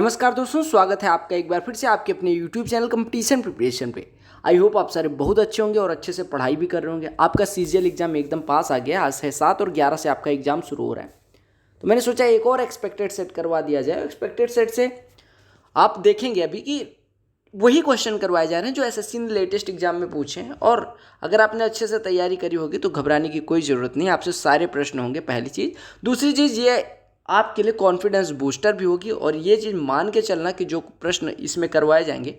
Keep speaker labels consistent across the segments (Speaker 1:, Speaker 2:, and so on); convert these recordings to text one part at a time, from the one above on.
Speaker 1: नमस्कार दोस्तों, स्वागत है आपका एक बार फिर से आपके अपने YouTube चैनल कंपटीशन प्रिपरेशन पे। आई होप आप सारे बहुत अच्छे होंगे और अच्छे से पढ़ाई भी कर रहे होंगे। आपका सीजीएल एग्जाम एकदम पास आ गया। आज है 7 और 11 से आपका एग्जाम शुरू हो रहा है। तो मैंने सोचा एक और एक्सपेक्टेड सेट करवा दिया जाए। एक्सपेक्टेड सेट से आप देखेंगे अभी कि वही क्वेश्चन करवाए जा रहे हैं जो एसएससी ने लेटेस्ट एग्जाम में पूछे हैं। और अगर आपने अच्छे से तैयारी करी होगी तो घबराने की कोई ज़रूरत नहीं, आपसे सारे प्रश्न होंगे। पहली चीज़। दूसरी चीज़, ये आपके लिए कॉन्फिडेंस बूस्टर भी होगी और ये चीज़ मान के चलना कि जो प्रश्न इसमें करवाए जाएंगे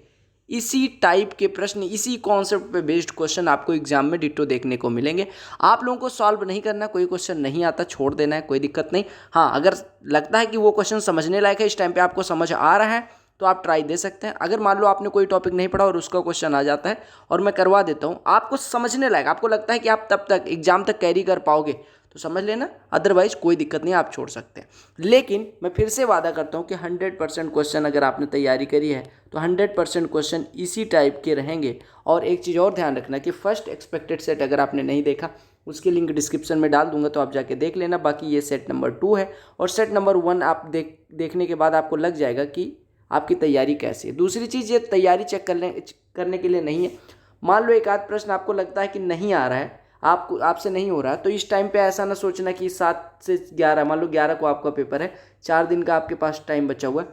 Speaker 1: इसी टाइप के प्रश्न, इसी कॉन्सेप्ट पे बेस्ड क्वेश्चन आपको एग्जाम में डिट्टो देखने को मिलेंगे। आप लोगों को सॉल्व नहीं करना, कोई क्वेश्चन नहीं आता छोड़ देना है, कोई दिक्कत नहीं। हाँ, अगर लगता है कि वो क्वेश्चन समझने लायक है, इस टाइम पे आपको समझ आ रहा है, तो आप ट्राई दे सकते हैं। अगर मान लो आपने कोई टॉपिक नहीं पढ़ा और उसका क्वेश्चन आ जाता है और मैं करवा देता हूँ, आपको समझने लायक, आपको लगता है कि आप तब तक एग्जाम तक कैरी कर पाओगे तो समझ लेना, अदरवाइज कोई दिक्कत नहीं, आप छोड़ सकते हैं। लेकिन मैं फिर से वादा करता हूँ कि 100% क्वेश्चन अगर आपने तैयारी करी है तो 100% क्वेश्चन इसी टाइप के रहेंगे। और एक चीज़ और ध्यान रखना कि फर्स्ट एक्सपेक्टेड सेट अगर आपने नहीं देखा, उसकी लिंक डिस्क्रिप्शन में डाल दूंगा, तो आप जाके देख लेना। बाकी ये सेट नंबर 2 है और सेट नंबर 1 आप देखने के बाद आपको लग जाएगा कि आपकी तैयारी कैसी है। दूसरी चीज़, ये तैयारी चेक करने के लिए नहीं है। मान लो एक आध प्रश्न आपको लगता है कि नहीं आ रहा है, आपसे नहीं हो रहा, तो इस टाइम पे ऐसा ना सोचना कि 7 से 11, मान लो 11 को आपका पेपर है, 4 दिन का आपके पास टाइम बचा हुआ है,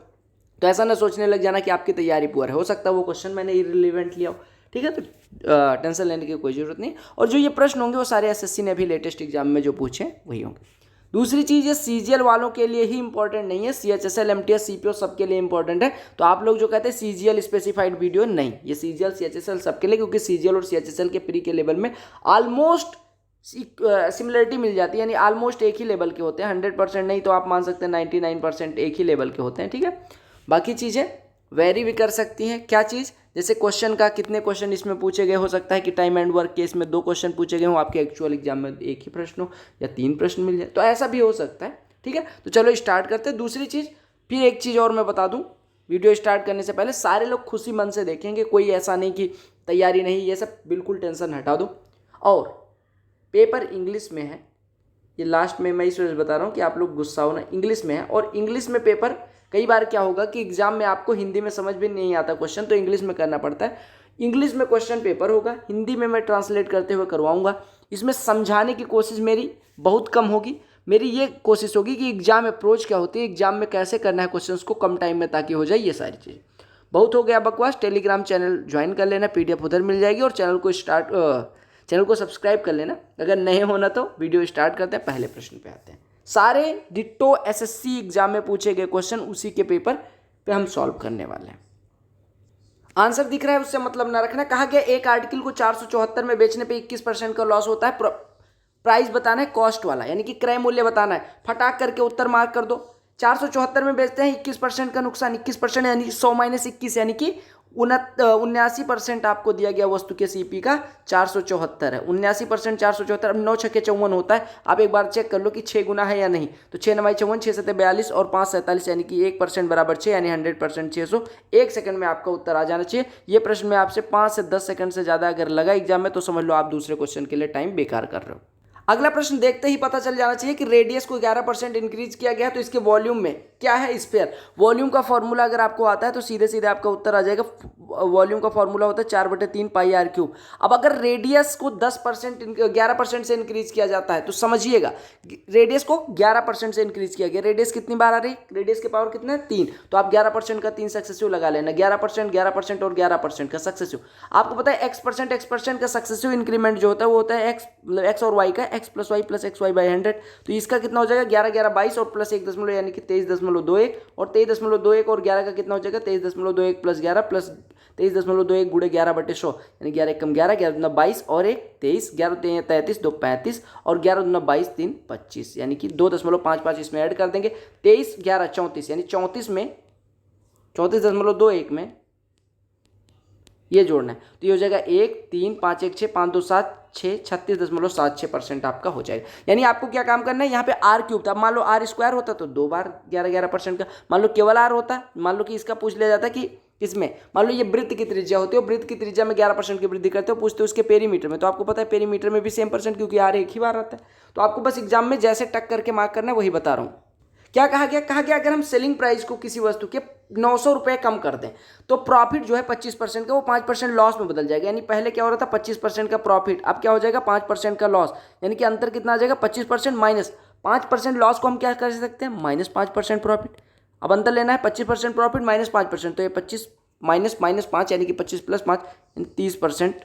Speaker 1: तो ऐसा ना सोचने लग जाना कि आपकी तैयारी पुअर है। हो सकता है वो क्वेश्चन मैंने इररिलेवेंट लिया हो, ठीक है। तो टेंशन लेने की कोई ज़रूरत नहीं। और जो ये प्रश्न होंगे वो सारे एसएससी ने अभी लेटेस्ट एग्जाम में जो पूछे वही होंगे। दूसरी चीज़, ये सीजीएल वालों के लिए ही इंपॉर्टेंट नहीं है, सीएचएसएल, एमटीएस, सीपीओ सबके लिए इंपॉर्टेंट है। तो आप लोग जो कहते हैं सीजीएल स्पेसिफाइड वीडियो, नहीं, ये सीजीएल सीएचएसएल सबके लिए, क्योंकि सीजीएल और सीएचएसएल के प्री के लेवल में ऑलमोस्ट सिमिलरिटी मिल जाती है, यानी ऑलमोस्ट एक ही लेवल के होते हैं। 100% नहीं तो आप मान सकते हैं 99% एक ही लेवल के होते हैं, ठीक है। बाकी चीज़ें वेरी भी कर सकती हैं। क्या चीज़? जैसे क्वेश्चन का कितने क्वेश्चन इसमें पूछे गए, हो सकता है कि टाइम एंड वर्क केस में 2 क्वेश्चन पूछे गए हों, आपके एक्चुअल एग्जाम में एक ही प्रश्न हो या 3 प्रश्न मिल जाए, तो ऐसा भी हो सकता है, ठीक है। तो चलो स्टार्ट करते हैं। दूसरी चीज़, फिर एक चीज़ और मैं बता दूं, वीडियो स्टार्ट करने से पहले सारे लोग खुशी मन से देखेंगे, कोई ऐसा नहीं कि तैयारी नहीं, ये सब बिल्कुल टेंशन हटा दो। और पेपर इंग्लिश में है, ये लास्ट में मैं इस वजह से बता रहा हूँ कि आप लोग गुस्सा हो ना, इंग्लिश में है। और इंग्लिश में पेपर कई बार क्या होगा कि एग्जाम में आपको हिंदी में समझ भी नहीं आता क्वेश्चन, तो इंग्लिश में करना पड़ता है। इंग्लिश में क्वेश्चन पेपर होगा, हिंदी में मैं ट्रांसलेट करते हुए करवाऊंगा। इसमें समझाने की कोशिश मेरी बहुत कम होगी। मेरी ये कोशिश होगी कि एग्जाम अप्रोच क्या होती है, एग्जाम में कैसे करना है क्वेश्चन को कम टाइम में, ताकि हो जाए ये सारी चीज़। बहुत हो गया बकवास। टेलीग्राम चैनल ज्वाइन कर लेना, पीडीएफ उधर मिल जाएगी, और चैनल को सब्सक्राइब कर लेना। अगर नहीं होना तो वीडियो स्टार्ट करते हैं, पहले प्रश्न पे आते हैं। सारे डिट्टो एसएससी एग्जाम में पूछे गए क्वेश्चन उसी के पेपर पे हम सॉल्व करने वाले हैं। आंसर दिख रहा है, उससे मतलब ना रखना। कहा गया एक आर्टिकल को 474 में बेचने पे 21% का लॉस होता है। प्राइस बताना है कॉस्ट वाला, यानी कि क्रय मूल्य बताना है। फटाक करके उत्तर मार्क कर दो। 474 में बेचते हैं, 21% का नुकसान, 21% यानी 100 - 21, यानी कि 79% आपको दिया गया वस्तु के सीपी का 474 है। 79% 474, अब 9 छक्के 54 होता है। आप एक बार चेक कर लो कि 6 गुना है या नहीं। तो 6 9 54, 6 7 42 और 5 47, यानी कि 1% बराबर 6, यानी 100% 600। 1 सेकंड में आपका उत्तर आ जाना चाहिए। ये प्रश्न में आपसे 5 से 10 सेकंड से ज़्यादा अगर लगा एग्जाम में तो समझ लो आप दूसरे क्वेश्चन के लिए टाइम बेकार कर रहे हो। अगला प्रश्न देखते ही पता चल जाना चाहिए कि रेडियस को 11% इंक्रीज किया गया, तो इसके वॉल्यूम में क्या है, स्फीयर। वॉल्यूम का फॉर्मूला अगर आपको आता है तो सीधे सीधे आपका उत्तर आ जाएगा। वॉल्यूम का फॉर्मूला होता है 4/3 पाई आर क्यूब। अब अगर रेडियस को 11% से इंक्रीज किया जाता है तो समझिएगा, रेडियस को 11% से इंक्रीज किया गया। रेडियस कितनी बार आ रही, रेडियस के पावर कितना है, 3, तो आप 11% का 3 सक्सेसिव लगा लेना। 11%, 11% और 11% का सक्सेसिव। आपको पता है x% का सक्सेसिव इंक्रीमेंट जो होता है वो होता है एक्स और वाई का, x + y + xy/100। तो इसका कितना हो जाएगा, 11 11 22 और प्लस 1 दशमलव, यानी कि 23.21, और 23.21 और 11 का कितना हो जाएगा, 23.21 + 11 प्लस 23.21 गुणे 11/100, यानी 11 × 11, 11 दूना 22 और 1 23, 11 3 33, 2 35 और 11 दूना 22, 3 25, यानी कि 2.55 इसमें ऐड कर देंगे। 23 11 34, यानी 34 में 34.21 में ये जोड़ना है, तो ये हो जाएगा 1 3 5 1 6 5 2 7 6 36.76% आपका हो जाएगा। यानी आपको क्या काम करना है, यहाँ पे आर क्यूब था, मान लो आर स्क्वायर होता तो 2 बार 11% का, मान लो केवल आर होता, मान लो कि इसका पूछ लिया जाता कि इसमें मान लो ये वृत्त की त्रिज्या होती है, वृत्त की त्रिज्या में 11% की वृद्धि करते हो, पूछते हो उसके पेरीमीटर में, तो आपको पता है पेरीमीटर में भी सेम परसेंट, क्योंकि आर एक ही बार आता है। तो आपको बस एग्जाम में जैसे टक करके मार्क करना है वही बता रहा हूँ। क्या कहा गया, अगर हम सेलिंग प्राइस को किसी वस्तु के 900 रुपये कम कर दें तो प्रॉफिट जो है 25% का वो 5% लॉस में बदल जाएगा। यानी पहले क्या हो रहा था 25% का प्रॉफिट, अब क्या हो जाएगा 5% का लॉस। यानी कि अंतर कितना आ जाएगा 25% माइनस 5% लॉस को हम क्या कर सकते हैं -5% प्रॉफिट। अब अंतर लेना है 25% प्रॉफिट -5%, तो ये 25 माइनस -5 यानी कि 25 + 5 यानी 30%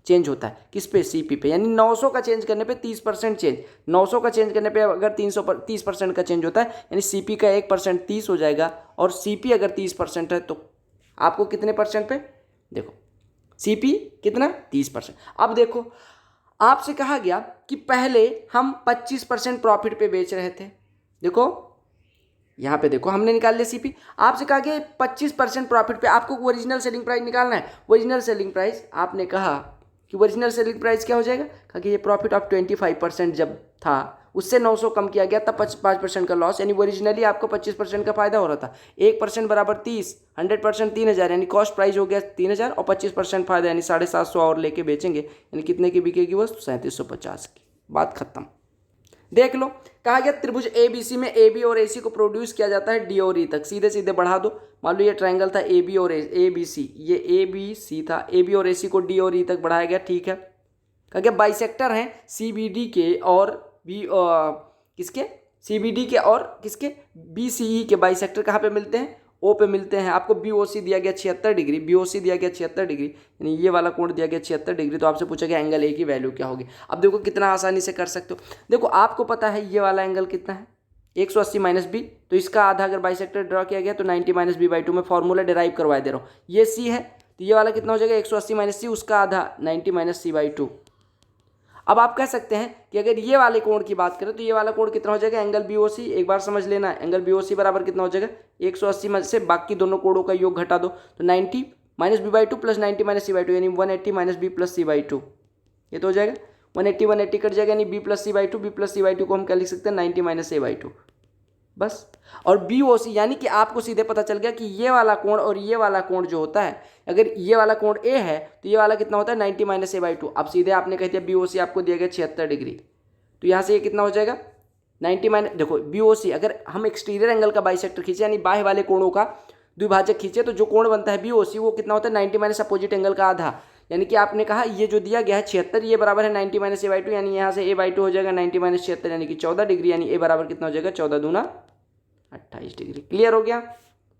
Speaker 1: चेंज होता है किस पे, सीपी पे। यानी 900 का चेंज करने पे 30% चेंज, 900 का चेंज करने पे अगर 30% का चेंज होता है यानी सीपी का 1% 30 हो जाएगा। और सीपी अगर 30% है तो आपको कितने परसेंट पे, देखो सीपी कितना 30%। अब देखो आपसे कहा गया कि पहले हम 25% प्रॉफिट पे बेच रहे थे, देखो यहाँ पे देखो हमने निकाल लिया सीपी। आपसे कहा गया 25% प्रॉफिट पे आपको ओरिजिनल सेलिंग प्राइस निकालना है। ओरिजिनल सेलिंग प्राइस आपने कहा कि ओरिजिनल सेलिंग प्राइस क्या हो जाएगा, कहा कि ये प्रॉफिट ऑफ 25% जब था उससे 900 कम किया गया तब 5% का लॉस। यानी ओरिजिनली आपको 25% का फायदा हो रहा था। 1% बराबर 30, 100% 3000 यानी कॉस्ट प्राइस हो गया 3000 और 25% फायदा यानी 750 और लेके बेचेंगे यानी कितने की बिकेगी वस्तु 3750 की। बात खत्म। देख लो कहा गया त्रिभुज ABC में AB और AC को प्रोड्यूस किया जाता है D और E तक। सीधे सीधे बढ़ा दो, मान लो ये ट्रायंगल था AB और ABC, ये ABC था, AB और AC को D और E तक बढ़ाया गया, ठीक है। कहा गया बाइसेक्टर हैं CBD के और किसके, CBD के और किसके, BCE के बाइसेक्टर कहाँ पे मिलते हैं, O पे मिलते हैं। आपको BOC दिया गया 76 डिग्री, BOC दिया गया 76 डिग्री यानी ये वाला कोण दिया गया 76 डिग्री। तो आपसे पूछा गया एंगल A की वैल्यू क्या होगी। अब देखो कितना आसानी से कर सकते हो। देखो आपको पता है ये वाला एंगल कितना है 180 - B, तो इसका आधा अगर बाइसेक्टर ड्रॉ किया गया तो 90 - B/2 में फॉर्मूला डिराइव करवा दे रहा हूँ। ये C है तो ये वाला कितना हो जाएगा 180 - C, उसका आधा 90 - C/2। अब आप कह सकते हैं कि अगर ये वाले कोण की बात करें तो ये वाला कोण कितना हो जाएगा एंगल BOC। एक बार समझ लेना है एंगल BOC बराबर कितना हो जाएगा 180 में से बाकी दोनों कोणों का योग घटा दो तो 90 - B/2 + 90 - C/2 यानी 180 - B + C/2। ये तो हो जाएगा 180 कट जाएगा यानी B + C/2, B + C/2 को हम क्या लिख सकते हैं 90 - A/2 बस। और BOC यानी कि आपको सीधे पता चल गया कि ये वाला कोण और ये वाला कोण जो होता है, अगर ये वाला कोण A है तो ये वाला कितना होता है 90 - A/2। अब सीधे आपने कह दिया BOC आपको दिया गया 76 डिग्री, तो यहाँ से ये कितना हो जाएगा 90 देखो BOC अगर हम एक्सटीरियर एंगल का बाइसेक्टर खींचे यानी बाह्य वाले कोणों का द्विभाजक खींचे तो जो कोण बनता है BOC वो कितना होता है 90 - अपोजिट एंगल का आधा। यानी कि आपने कहा ये जो दिया गया है 76 ये बराबर है 90 - A/2 यानी यहाँ से A/2 हो जाएगा 90 - 76 यानी कि 14 डिग्री यानी A बराबर कितना हो जाएगा 14 दूना 28 डिग्री। क्लियर हो गया,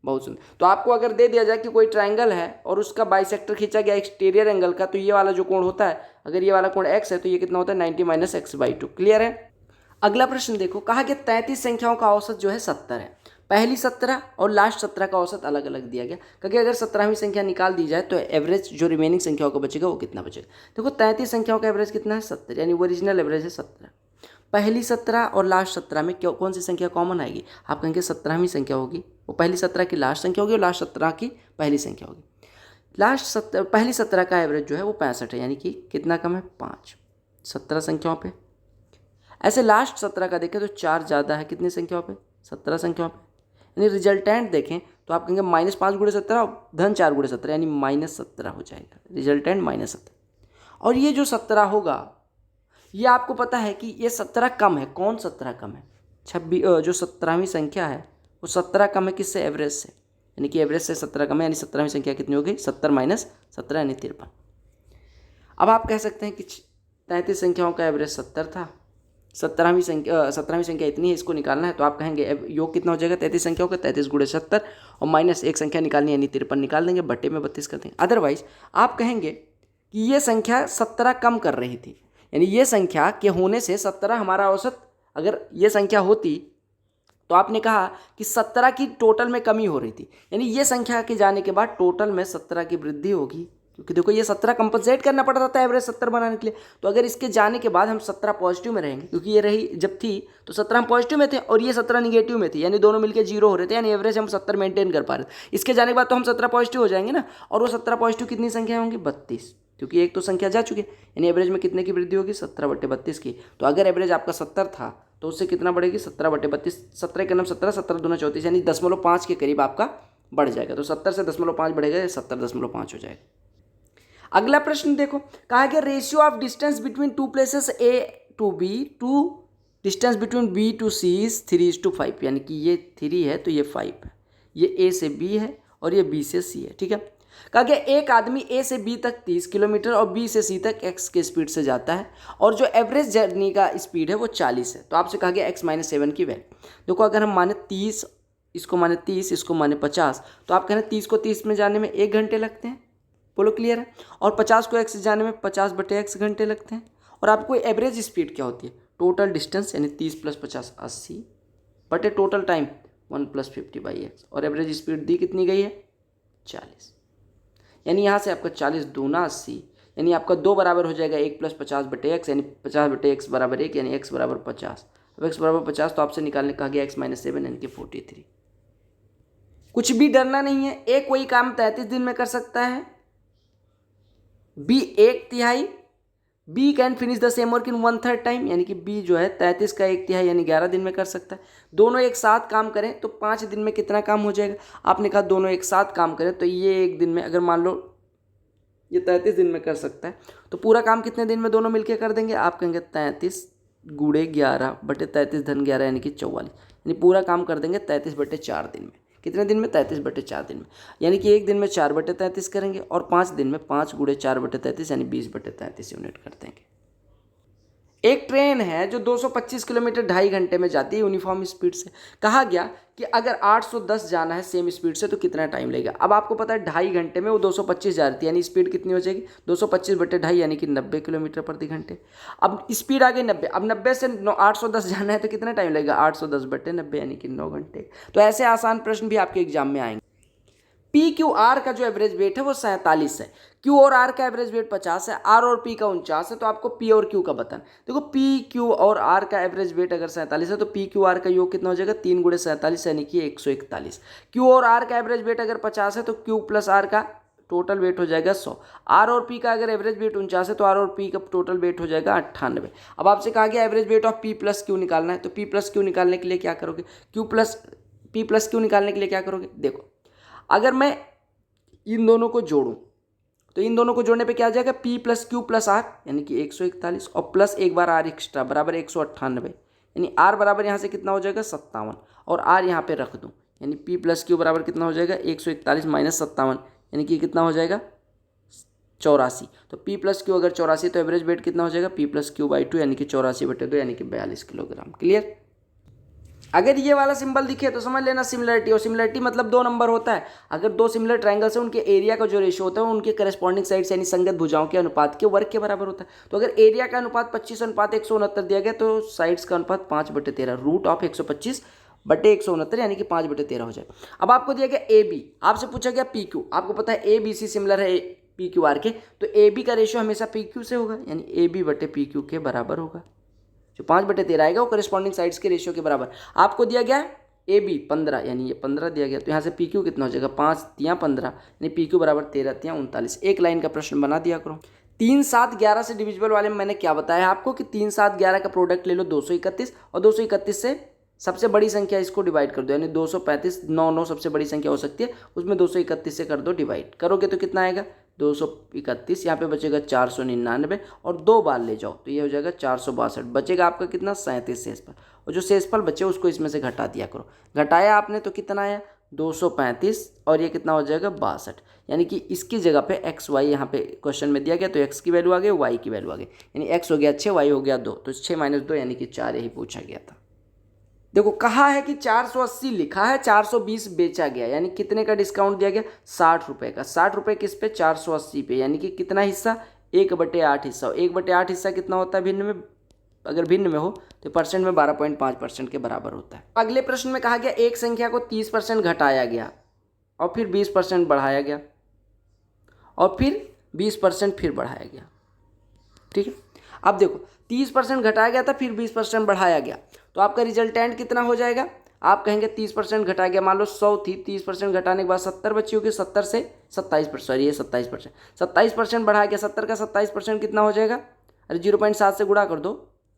Speaker 1: बहुत सुंदर। तो आपको अगर दे दिया जाए कि कोई ट्रायंगल है और उसका बाइसेक्टर खींचा गया एक्सटीरियर एंगल का तो ये वाला जो कोण होता है अगर ये वाला कोण x है तो ये कितना होता है 90 - x/2। क्लियर है। अगला प्रश्न देखो कहा गया 33 संख्याओं का औसत जो है 70 है। पहली 17 और लास्ट 17 का औसत अलग अलग दिया गया क्योंकि अगर 17वीं संख्या निकाल दी जाए तो एवरेज जो रिमेनिंग संख्याओं का बचेगा वो कितना बचेगा। देखो 33 संख्याओं का एवरेज कितना है 70 यानी ओरिजिनल एवरेज है 17। पहली 17 और लास्ट 17 में कौन सी संख्या कॉमन आएगी, आप कहेंगे 17वीं संख्या होगी, वो पहली 17 की लास्ट संख्या होगी और लास्ट 17 की पहली संख्या होगी। पहली 17 का एवरेज जो है वो 65 है यानी कि कितना कम है 5 17 संख्याओं पे। ऐसे लास्ट 17 का देखें तो 4 ज़्यादा है कितनी संख्याओं पे 17 संख्याओं पे। यानी रिजल्टेंट देखें तो आप कहेंगे -5 × 17 और धन 4 × 17 यानी -17 हो जाएगा, रिजल्टेंट -17। और ये जो 17 होगा ये आपको पता है कि ये 17 कम है, कौन 17 कम है 26 जो 17वीं संख्या है वो 17 कम है किससे, एवरेज से। यानी कि एवरेज से 17 कम है यानी 17वीं संख्या कितनी हो गई 70 - 17 यानी 53। अब आप कह सकते हैं कि 33 संख्याओं का एवरेज 70 था, 17वीं संख्या इतनी है इसको निकालना है तो आप कहेंगे योग कितना हो जाएगा 33 संख्याओं का 33 × 70 और माइनस एक संख्या निकालनी यानी 53 निकाल देंगे, बट्टे में 32 कर देंगे। अदरवाइज आप कहेंगे कि ये संख्या 17 कम कर रही थी यानी ये संख्या के होने से 17 हमारा औसत, अगर ये संख्या होती तो आपने कहा कि 17 की टोटल में कमी हो रही थी यानी ये संख्या के जाने के बाद टोटल में 17 की वृद्धि होगी क्योंकि देखो ये 17 कंपनसेट करना पड़ रहा था एवरेज 70 बनाने के लिए। तो अगर इसके जाने के बाद हम 17 पॉजिटिव में रहेंगे क्योंकि ये रही जब थी तो 17 हम पॉजिटिव में थे और ये 17 निगेटिव में थी यानी दोनों मिलकर 0 हो रहे थे यानी एवरेज हम 70 मेंटेन कर पा रहे थे। इसके जाने के बाद तो हम 17 पॉजिटिव हो जाएंगे ना, और वो 17 पॉजिटिव कितनी संख्या होंगी 32 क्योंकि एक तो संख्या जा चुकी है यानी एवरेज में कितने की वृद्धि होगी 17/32 की। तो अगर एवरेज आपका 70 था तो उससे कितना बढ़ेगी 17/32, 17 के नाम 17, 17 दूना 34 यानी 0.5 के करीब आपका बढ़ जाएगा। तो 70 से 0.5 बढ़ेगा 70.5 हो जाएगा। अगला प्रश्न देखो कहा गया ratio of distance between two places A to B to distance between B to C is 3:5 यानी कि ये 3 है तो ये 5 है। ये ए से बी है और ये बी से सी है, ठीक है। कहा गया एक आदमी ए से बी तक 30 किलोमीटर और बी से सी तक एक्स के स्पीड से जाता है और जो एवरेज जर्नी का स्पीड है वो 40 है। तो आपसे कहा गया एक्स माइनस 7 की वैल्यू। देखो अगर हम माने 30, इसको माने 30, इसको माने 50, तो आप कह रहे हैं 30 को 30 में जाने में 1 घंटे लगते हैं, बोलो क्लियर है। और 50 को एक्स जाने में 50/x घंटे लगते हैं। और आपको एवरेज स्पीड क्या होती है, टोटल डिस्टेंस यानी 30 + 50 80 बटे टोटल टाइम 1 + 50/x, और एवरेज स्पीड दी कितनी गई है 40। यानी यहाँ से आपका 40 दूना 80, यानी आपका 2 बराबर हो जाएगा 1 + 50/x, यानी 50/x = 1, यानी x = 50। अब x = 50 तो आपसे निकालने कहा गया x - 7 यानी कि 43। कुछ भी डरना नहीं है, ए कोई काम 33 दिन में कर सकता है, B 1/3, B can finish the same work in 1/3 time, यानी कि बी जो है 33 का 1/3 यानी 11 दिन में कर सकता है। दोनों एक साथ काम करें तो 5 दिन में कितना काम हो जाएगा। आपने कहा दोनों एक साथ काम करें तो ये एक दिन में, अगर मान लो ये 33 दिन में कर सकता है तो पूरा काम कितने दिन में दोनों मिलकर कर देंगे। आप कहेंगे 33 × 11 बटे 33 धन 11 यानी कि 44, यानी पूरा काम कर देंगे 33/4 दिन में। कितने दिन में 33/4 दिन में, यानी कि एक दिन में 4/33 करेंगे और 5 दिन में 5 × 4/33 यानी 20/33 यूनिट कर देंगे। एक ट्रेन है जो 225 किलोमीटर 2.5 घंटे में जाती है यूनिफॉर्म स्पीड से। कहा गया कि अगर 810 जाना है सेम स्पीड से तो कितना टाइम लगेगा। अब आपको पता है 2.5 घंटे में वो 225 जा रही थी, यानी स्पीड कितनी हो जाएगी 225/2.5 यानी कि 90 किलोमीटर प्रति घंटे। अब स्पीड आ गई 90, अब 90 से 810 जाना है तो कितना टाइम लगेगा 810/90 यानी कि 9 घंटे। तो ऐसे आसान प्रश्न भी आपके एग्जाम में आएंगे। पी क्यू आर का जो एवरेज वेट है वो 47 है, क्यू और आर का एवरेज वेट 50 है, आर और पी का 49 है। तो आपको पी और क्यू का बताना। देखो पी क्यू और आर का एवरेज वेट अगर 47 है तो पी क्यू आर का योग कितना हो जाएगा 3 × 47 यानी कि 141। क्यू और आर का एवरेज वेट अगर 50 है तो क्यू प्लस आर का टोटल वेट हो जाएगा 100। आर और पी का अगर एवरेज वेट 49 है तो आर और पी का टोटल वेट हो जाएगा 98। अब आपसे कहा गया average weight of P plus Q निकालना है, तो पी प्लस क्यू निकालने के लिए क्या करोगे, पी प्लस क्यू निकालने के लिए क्या करोगे। देखो अगर मैं इन दोनों को जोड़ूं तो इन दोनों को जोड़ने पे क्या आ जाएगा P + Q + R यानी कि 141 और प्लस एक बार R एक्स्ट्रा बराबर 198, यानी R बराबर यहाँ से कितना हो जाएगा 57 और R यहाँ पे रख दूँ, यानी P + Q बराबर कितना हो जाएगा 141 - 57 यानी कि कितना हो जाएगा 84। तो P + Q अगर 84 तो एवरेज वेट कितना हो जाएगा P + Q/2 यानी कि 84/2 यानी कि 42 किलोग्राम। क्लियर। अगर ये वाला सिंबल दिखे तो समझ लेना सिमिलरिटी, और सिमिलरिटी मतलब 2 नंबर होता है। अगर 2 सिमिलर ट्रायंगल्स हैं उनके एरिया का जो रेशियो होता है उनके करस्पॉन्डिंग साइड्स यानी संगत भुजाओं के अनुपात के वर्ग के बराबर होता है। तो अगर एरिया का अनुपात 25:169 दिया गया तो साइड्स का अनुपात 5/13, रूट ऑफ 125/169 यानी कि 5/13 हो जाए। अब आपको दिया गया ए बी, आपसे पूछा गया पी क्यू, आपको पता है ए बी सी सिमिलर है पी क्यू आर के, तो ए बी का रेशियो हमेशा पी क्यू से होगा, यानी ए बी बटे पी क्यू के बराबर होगा। जो 5/13 आएगा वो करस्पॉन्डिंग साइड्स के रेशियो के बराबर। आपको दिया गया ए बी 15, यानी ये 15 दिया गया, तो यहाँ से पी क्यू कितना हो जाएगा 5 × 15 यानी पी क्यू बराबर 13 × 39। एक लाइन का प्रश्न बना दिया करो। 3, 7, 11 से डिविजिबल वाले में मैंने क्या बताया आपको कि 3, 7, 11 का प्रोडक्ट ले लो 231 और 231 से सबसे बड़ी संख्या इसको डिवाइड कर दो, यानी 235, 9 9 सबसे बड़ी संख्या हो सकती है, उसमें 231 से कर दो डिवाइड, करोगे तो कितना आएगा 231, यहाँ पे बचेगा 499 और 2 बार ले जाओ तो ये हो जाएगा 462, बचेगा आपका कितना 37 शेषफल, और जो शेषफल बचे उसको इसमें से घटा दिया करो। घटाया आपने तो कितना आया 235 और ये कितना हो जाएगा 62, यानी कि इसकी जगह पे एक्स वाई यहाँ पे क्वेश्चन में दिया गया तो एक्स की वैल्यू आ गई, वाई की वैल्यू आ गई, यानी एक्स हो गया 6, वाई हो गया 2, तो 6 - 2 यानी कि 4 यही पूछा गया था। देखो कहा है कि 480 लिखा है, 420 बेचा गया, यानी कितने का डिस्काउंट दिया गया 60 रुपये का। 60 रुपये किस पे 480 पे, यानी कि कितना हिस्सा 1/8 हिस्सा। 1/8 हिस्सा कितना होता है भिन्न में, अगर भिन्न में हो तो परसेंट में 12.5% के बराबर होता है। अगले प्रश्न में कहा गया एक संख्या को 30% घटाया गया और फिर 20% बढ़ाया गया और फिर 20% फिर बढ़ाया गया। ठीक है, अब देखो 30% घटाया गया था फिर 20% बढ़ाया गया, तो आपका रिजल्टेंट कितना हो जाएगा। आप कहेंगे 30% घटाया गया, मान लो 100 थी, 30% घटाने के बाद 70 बची होगी, 70 से 27%, सॉरी ये 27%, 27% बढ़ाया गया, 70 का 27% कितना हो जाएगा, अरे 0.7 से गुणा कर दो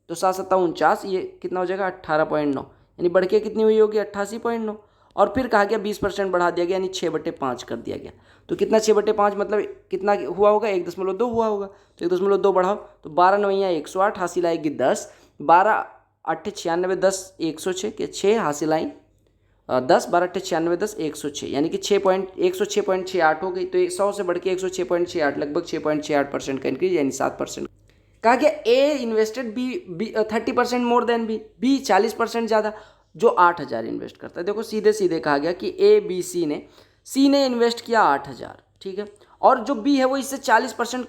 Speaker 1: तो 7 × 7 = 49, ये कितना हो जाएगा 18.9, यानी बढ़ के कितनी हुई होगी 88.9। और फिर कहा गया 20% बढ़ा दिया गया, यानी 6/5 कर दिया गया, तो कितना 6/5 मतलब कितना हुआ होगा 1.2 हुआ होगा, तो 1.2 बढ़ाओ तो 12 × 9 = 108, हासिल आएगी 10, 12 × 8 = 96, 10 × 106 के 6 हासिल आई 10 12 8 96 10 106 यानी कि 106.68 हो गई। तो 100 से बढ़ के 106.68 लगभग 6.68% का इंक्रीज यानी 7%। कहा गया A invested B 30% more than B 40% ज़्यादा, जो 8,000 इन्वेस्ट करता है। देखो सीधे सीधे कहा गया कि सी ने इन्वेस्ट किया 8,000, ठीक है, और जो बी है वो इससे 40%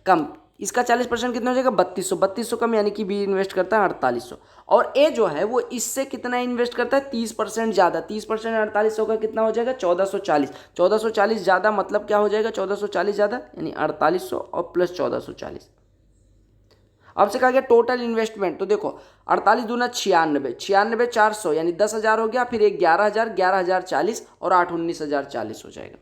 Speaker 1: कम। इसका 40% कितना हो जाएगा 3200 कम, यानी कि बी इन्वेस्ट करता है 4800। और ए जो है वो इससे कितना इन्वेस्ट करता है 30% ज़्यादा। 30% 4800 का कितना हो जाएगा 1440। 1440 ज़्यादा मतलब क्या हो जाएगा 1440 ज़्यादा यानी 4800 और प्लस 1440। अब से कहा गया टोटल इन्वेस्टमेंट, तो देखो 48 दूना 96, 96 400 यानी 10,000 हो गया, फिर एक 11,000, 11,040 और 8 19,040 हो जाएगा।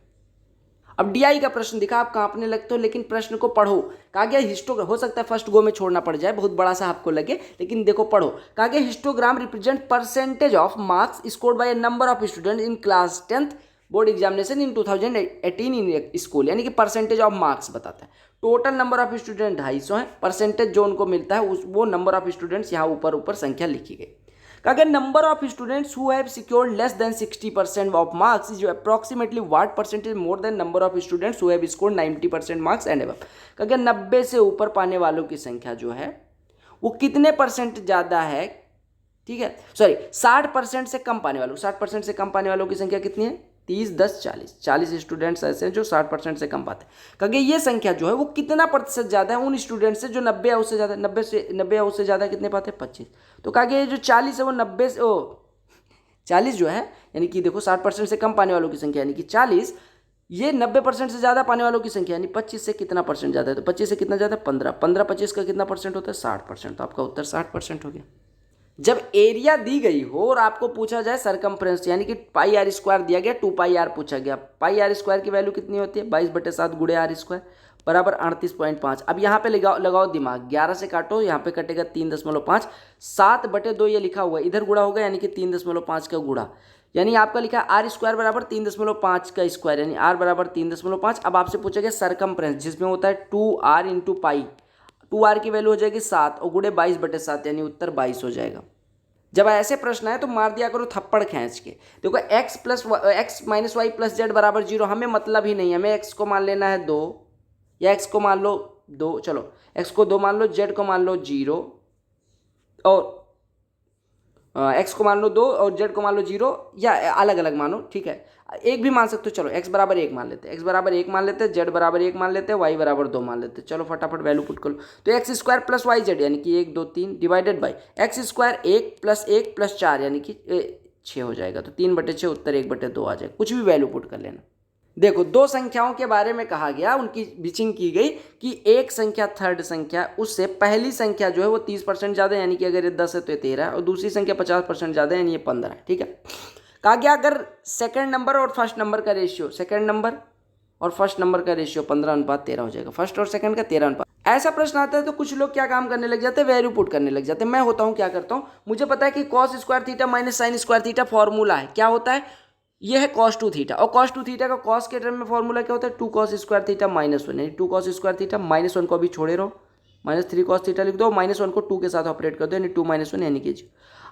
Speaker 1: अब डीआई का प्रश्न दिखा, आप कांपने लगते हो, लेकिन प्रश्न को पढ़ो। कहा गया हिस्टोग्राम, हो सकता है फर्स्ट गो में छोड़ना पड़ जाए, बहुत बड़ा सा आपको लगे, लेकिन देखो पढ़ो। कहा गया histogram represent percentage of marks scored by number of student in class 10th board examination in 2018 in school, यानी कि परसेंटेज ऑफ मार्क्स बताता है। टोटल नंबर ऑफ स्टूडेंट 250 है, परसेंटेज जो उनको मिलता है वो नंबर ऑफ स्टूडेंट्स यहाँ ऊपर संख्या लिखी गई। अगर number of students who have secured less than 60% of marks is approximately what percentage more than number of students who have scored 90% marks and above. अगर 90 से ऊपर पाने वालों की संख्या जो है वो कितने परसेंट ज़्यादा है, ठीक है, सॉरी 60% से कम पाने वालों, 60% से कम पाने वालों की संख्या कितनी है 30 10 40 स्टूडेंट्स ऐसे हैं जो 60% से कम पाते हैं। कहेंगे ये संख्या जो है वो कितना प्रतिशत ज़्यादा है उन स्टूडेंट से जो 90 या उससे ज़्यादा, 90 या उससे ज़्यादा कितने पाते हैं 25। तो कहेंगे ये जो 40 है वो 90 से 40 जो है यानी कि देखो 60% से कम पाने वालों की संख्या यानी कि 40, ये 90% से ज़्यादा पाने वालों की संख्या यानी 25 से कितना परसेंट ज़्यादा है, तो 25 से कितना ज़्यादा 15 25 का कितना परसेंट होता है 60%। तो आपका उत्तर 60% हो गया। जब एरिया दी गई हो और आपको पूछा जाए सरकमफ्रेंस यानी कि पाई आर स्क्वायर दिया गया, 2 पाई आर पूछा गया, पाई आर स्क्वायर की वैल्यू कितनी होती है 22/7 गुणे आर स्क्वायर बराबर 38.5। अब यहाँ पे लगाओ दिमाग, 11 से काटो, यहाँ पे कटेगा 3.5, 7/2 ये लिखा हुआ है, इधर गुणा होगा यानी कि 3.5 का गुणा, यानी आपका लिखा है आर स्क्वायर बराबर 3.5 का स्क्वायर यानी आर बराबर 3.5। अब आपसे पूछा गया सरकमफ्रेंस जिसमें होता है 2r इंटू पाई, 2r की वैल्यू हो जाएगी 7 और गुणे 22/7 यानी उत्तर 22 हो जाएगा। जब ऐसे प्रश्न है तो मार दिया करो थप्पड़ खींच के। देखो x minus Y plus Z बराबर 0 हमें मतलब ही नहीं है, हमें x को मान लेना है 2 या x को मान लो 2, चलो x को 2 मान लो, z को मान लो 0 और x को मान लो 2 और z को मान लो 0 या अलग अलग मानो, ठीक है, एक भी मान सकते हो। चलो x बराबर 1 मान लेते हैं, z बराबर 1 मान लेते हैं, y बराबर 2 मान लेते हैं। चलो फटाफट वैल्यू पुट कर लो। तो X square plus Y Z यानी कि 1 2 3 divided by X square 1 plus 4 यानी कि 6 हो जाएगा। तो 3/6 उत्तर 1/2 आ जाएगा, कुछ भी वैल्यू पुट कर लेना। देखो दो संख्याओं के बारे में कहा गया, उनकी बिचिंग की गई कि एक संख्या थर्ड संख्या उससे पहली संख्या जो है वो 30% ज़्यादा यानी कि अगर ये 10 है तो ये 13 है और दूसरी संख्या 50% ज़्यादा यानी ये 15 है, ठीक है। कहा गया अगर सेकंड नंबर और फर्स्ट नंबर का रेशियो 15:13 हो जाएगा, फर्स्ट और सेकंड का 13:. ऐसा प्रश्न आता है तो कुछ लोग क्या काम करने लग जाते हैं, वैल्यू पुट करने लग जाते हैं। मैं होता हूँ क्या करता हूँ, मुझे पता है कि cos square theta minus sine square theta formula है, क्या होता है, ये है cos 2 थीटा और cos 2 थीटा का cos के टर्म में फॉर्मूला क्या होता है 2 cos स्क्वायर थीटा -1 यानी 2 cos स्क्वायर थीटा -1 को अभी छोड़े रहो, -3 cos थीटा लिख दो, -1 को 2 के साथ ऑपरेट कर दो यानी 2 - 1 यानी कि 0.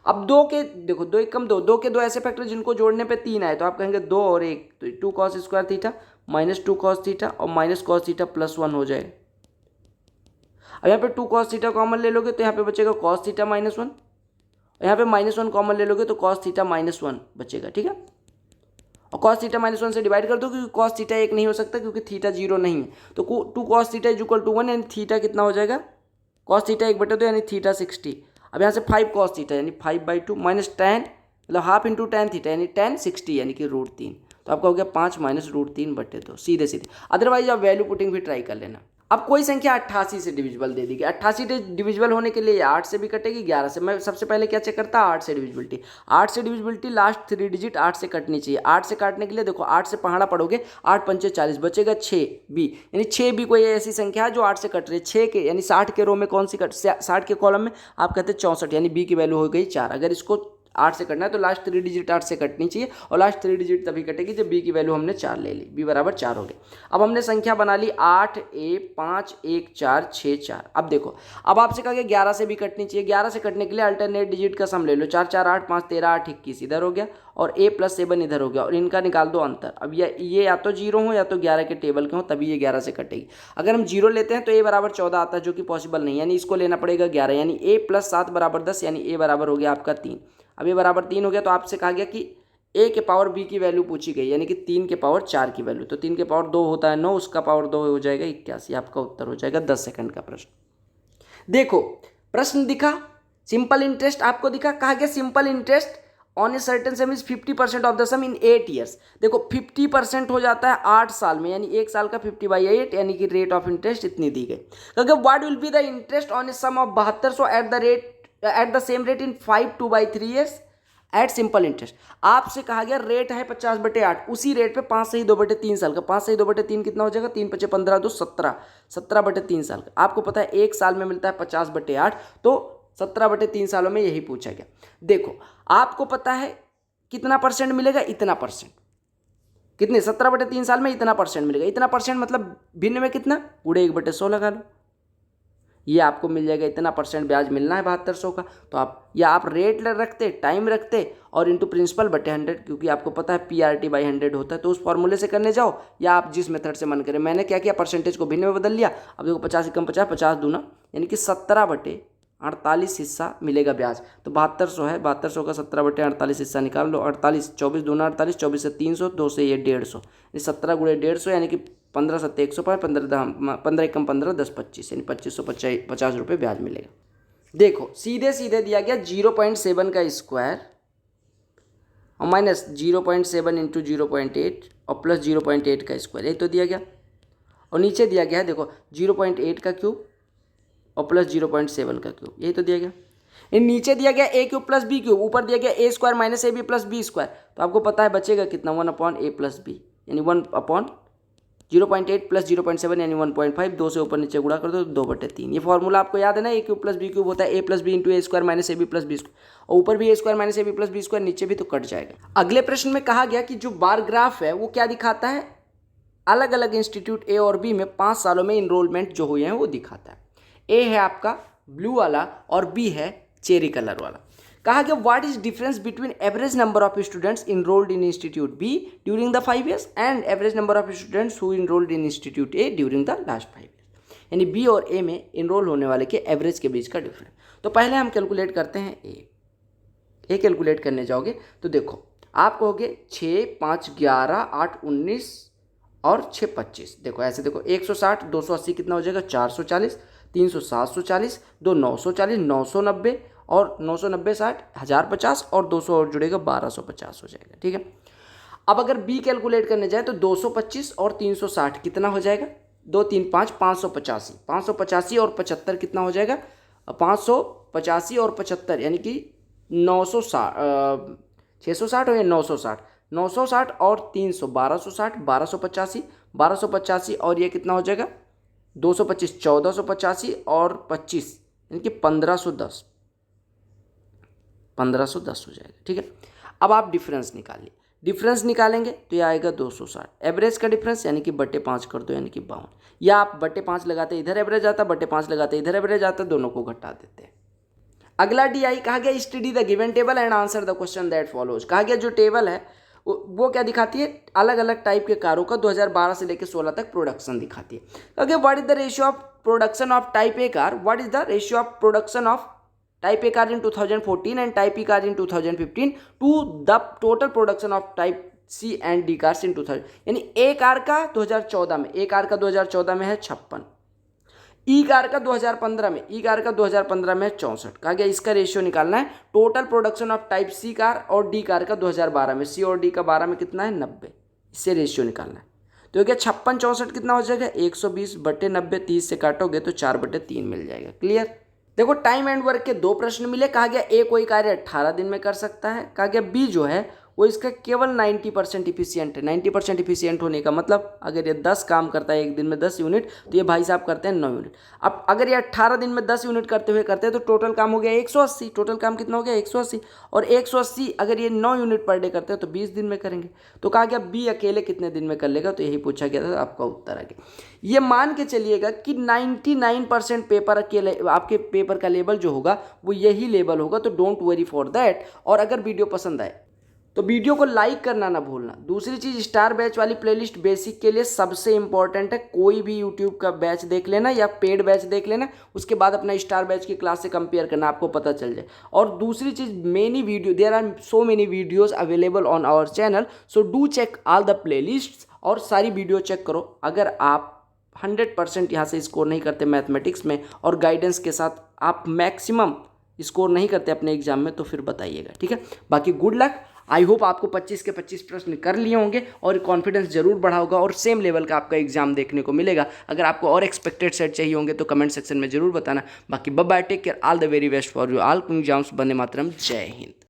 Speaker 1: अब 2 के देखो 2 1 2 के 2 ऐसे फैक्टर जिनको जोड़ने पे 3 आए तो आप कहेंगे 2 और 1 तो 2 cos square theta -2 cos theta और -cos थीटा +1 हो जाएगा। अब यहाँ पे 2 cos थीटा कॉमन ले लोगे तो यहाँ पे बचेगा cos थीटा -1, यहाँ पे -1 कॉमन ले लोगे तो cos थीटा -1 बचेगा, ठीक है। और cos थीटा -1 से डिवाइड कर दो क्योंकि cos थीटा 1 नहीं हो सकता क्योंकि थीटा 0 नहीं है, तो 2 cos थीटा = 1 यानी थीटा कितना हो जाएगा cos थीटा 1/2 यानी थीटा 60। अब यहाँ से 5 cos थीटा यानी 5/2 माइनस tan मतलब हाफ इंटू tan थीटा यानी tan 60 यानी कि √3, तो आपका हो गया 5 - √3/2 सीधे सीधे। अदरवाइज आप वैल्यू पुटिंग भी ट्राई कर लेना। अब कोई संख्या 88 से डिविजिबल दे दी गई, 88 से डिविजिबल होने के लिए 8 से भी कटेगी 11 से। मैं सबसे पहले क्या चेक करता 8 से डिविजिबिलिटी, 8 से डिविजिबिलिटी लास्ट 3 डिजिट 8 से कटनी चाहिए। 8 से काटने के लिए देखो 8 से पहाड़ा पढ़ोगे 8 पंचे 40 बचेगा 6b यानी 6b कोई ऐसी संख्या है जो 8 से कट रही है। 6 के यानी 60 के रो में कौन सी 60 के कॉलम में आप कहते हैं 64 यानी b की वैल्यू हो गई 4। अगर इसको 8 से कटना है तो लास्ट 3 डिजिट 8 से कटनी चाहिए, और लास्ट 3 डिजिट तभी कटेगी जब बी की वैल्यू हमने 4 ले ली, बी बराबर 4 हो गया। अब हमने संख्या बना ली 8 a 5 1 4 6 4। अब देखो, अब आपसे कहा गया 11 से भी कटनी चाहिए, 11 से कटने के लिए अल्टरनेट डिजिट का सम ले लो, 4 4 8 5 13 8 21 इधर हो गया, और a + 7 इधर हो गया, और इनका निकाल दो अंतर। अब ये या तो 0 हो या तो 11 के टेबल के हो, तभी ये 11 से कटेगी। अगर हम 0 लेते हैं तो a बराबर 14 आता है, जो कि पॉसिबल नहीं, यानी इसको लेना पड़ेगा 11, यानी a + 7 बराबर 10, यानी a बराबर हो गया आपका 3। अब ये बराबर 3 हो गया तो आपसे कहा गया कि a के पावर b की वैल्यू पूछी गई, यानी कि 3 के पावर 4 की वैल्यू, तो 3 के पावर 2 होता है 9, उसका पावर 2 हो जाएगा 81। आपका उत्तर हो जाएगा 10 सेकंड का प्रश्न। देखो प्रश्न दिखा, सिंपल इंटरेस्ट आपको दिखा, कहा गया simple interest on a certain sum is 50% of the sum in 8 years. देखो 50% हो जाता है 8 साल में, यानी 1 साल का 50/8, यानी कि रेट ऑफ इंटरेस्ट इतनी दी गई। क्योंकि what will be the interest on a sum of 7200 at the same rate in 5 2/3 years at simple interest. आपसे कहा गया रेट है 50/8, उसी रेट पे 5 से ही 2/3 साल का, 5 से ही 2/3 कितना हो जाएगा, 3 × 5 = 15 2 17, 17/3 साल का। आपको पता है 1 साल में मिलता है 50/8, तो 17/3 सालों में यही पूछा गया। देखो आपको पता है कितना परसेंट मिलेगा, इतना परसेंट, कितने 17/3 साल में इतना परसेंट मिलेगा, इतना परसेंट मतलब भिन्न में कितना, पूरे 1/100 लगा लो, ये आपको मिल जाएगा, इतना परसेंट ब्याज मिलना है 7200 का। तो आप या आप रेट रखते, टाइम रखते और इंटू प्रिंसिपल बटे 100, क्योंकि आपको पता है PRT/100 होता है, तो उस फॉर्मूले से करने जाओ, या आप जिस मेथड से मन करें। मैंने क्या किया, परसेंटेज को भिन्न में बदल लिया। अब देखो 50 × 50 50 दूना, यानी कि 17/48 हिस्सा मिलेगा ब्याज। तो 7200 है, 7200 का 17/48 हिस्सा निकाल लो, 48 24 दूना 48, 24 से 300, 2 से ये 150, 17 × 150, यानी कि 15 7 105, 15 × 15 10 25, यानी 2550 रुपये ब्याज मिलेगा। देखो सीधे सीधे दिया गया 0.7 का स्क्वायर और माइनस 0.7 × 0.8 और प्लस 0.8 का स्क्वायर, यही तो दिया गया। और नीचे दिया गया है देखो 0.8 का क्यूब और प्लस 0.7 का क्यूब, यही तो दिया गया। इन नीचे दिया गया a³ + b³, ऊपर दिया गया a² - ab + b²। तो आपको पता है बचेगा कितना, 1/a + b, यानी 1/0.8 + 0.7, यानी 1.5, 2 से ऊपर नीचे गुणा कर दो, 2/3। ये फॉर्मूला आपको याद है ना, a³ + b³ होता है a + b × a² - ab + b², और ऊपर भी a² - ab + b², नीचे भी तो कट जाएगा। अगले प्रश्न में कहा गया कि जो बार ग्राफ है वो क्या दिखाता है, अलग अलग इंस्टीट्यूट ए और बी में 5 सालों में इनरोलमेंट जो हुए हैं वो दिखाता है। ए है आपका ब्लू वाला और बी है चेरी कलर वाला। कहा गया what is difference between average number of students enrolled in institute B during the 5 years and average number of students who enrolled in institute A during the last 5 years, यानी B और A में enrol होने वाले के average के बीच का difference. तो पहले हम कैलकुलेट करते हैं ए कैलकुलेट करने जाओगे तो देखो आप कहोगे 6 5 11 8 19 और 6 25। देखो ऐसे देखो 160 280 कितना हो जाएगा, 440, 300 740, 2 940, 990 और 990 60 1050 और 200 और जुड़ेगा 1250 हो जाएगा। ठीक है, अब अगर बी कैलकुलेट करने जाए तो 225 और 360 कितना हो जाएगा, 2 3 5 585, 585 और 75 कितना हो जाएगा, 585 और 75 यानी कि 960 660 हो या 960, 960 और 300 1260, 1285 1285 और ये कितना हो जाएगा 225 1485 और 25 यानी कि 1510 1510 हो जाएगा। ठीक है, अब आप डिफरेंस निकालिए, डिफरेंस निकालेंगे तो ये आएगा 260। एवरेज का डिफरेंस यानी कि बटे 5 कर दो, यानी कि 52, या आप बटे 5 लगाते इधर एवरेज आता, बटे 5 लगाते इधर एवरेज आता, दोनों को घटा देते हैं। अगला DI कहा गया study the given table and answer the question that follows. कहा गया जो टेबल है वो क्या दिखाती है, अलग अलग टाइप के कारों का 2012 से लेकर 16 तक प्रोडक्शन दिखाती है। Okay, what is the ratio of production of type A car, what is the ratio of production of type A car in 2014 and type E car in 2015 to the total production of type C and D cars in 2000, यानी ए car का 2014 में, ए car का 2014 में है 56, ई car का 2015 में, ई car का 2015 में 64। कहा गया इसका रेशियो निकालना है total production of type C car और D कार का 2012 में, C और D का 12 में कितना है 90, इससे रेशियो निकालना है। तो क्या 56 64 कितना हो जाएगा 120 बटे 90, 30 से काटोगे तो 4/3 मिल जाएगा। क्लियर। देखो टाइम एंड वर्क के 2 प्रश्न मिले। कहा गया ए कोई कार्य 18 दिन में कर सकता है, कहा गया बी जो है वो इसका केवल 90% इफिशियंट है। 90% इफिशियंट होने का मतलब अगर ये 10 काम करता है एक दिन में 10 यूनिट, तो ये भाई साहब करते हैं 9 यूनिट। अब अगर ये 18 दिन में 10 यूनिट करते हैं तो टोटल काम हो गया 180। टोटल काम कितना हो गया 180, और 180 अगर ये 9 यूनिट पर डे करते हैं तो 20 दिन में करेंगे। तो कहा गया बी अकेले कितने दिन में कर लेगा, तो यही पूछा गया था, आपका उत्तर आ गया। ये मान के चलिएगा कि 99% पेपर अकेले आपके पेपर का लेवल जो होगा वो यही लेवल होगा, तो डोंट वरी फॉर दैट। और अगर वीडियो पसंद आए तो वीडियो को लाइक करना ना भूलना। दूसरी चीज़, स्टार बैच वाली प्लेलिस्ट बेसिक के लिए सबसे इंपॉर्टेंट है। कोई भी यूट्यूब का बैच देख लेना या पेड बैच देख लेना, उसके बाद अपना स्टार बैच की क्लास से कंपेयर करना, आपको पता चल जाए। और दूसरी चीज़, many video, there are so many videos available on our channel, so do check all the playlists, और सारी वीडियो चेक करो। अगर आप 100% यहाँ से स्कोर नहीं करते मैथमेटिक्स में और गाइडेंस के साथ आप मैक्सिमम स्कोर नहीं करते अपने एग्जाम में, तो फिर बताइएगा, ठीक है। बाकी गुड लक। आई होप आपको 25 के 25 प्रश्न कर लिए होंगे और कॉन्फिडेंस जरूर बढ़ा होगा और सेम लेवल का आपका एग्जाम देखने को मिलेगा। अगर आपको और एक्सपेक्टेड सेट चाहिए होंगे तो कमेंट सेक्शन में जरूर बताना। बाकी bye bye, take care, all the very best for you all exams. Vande Mataram, Jai Hind.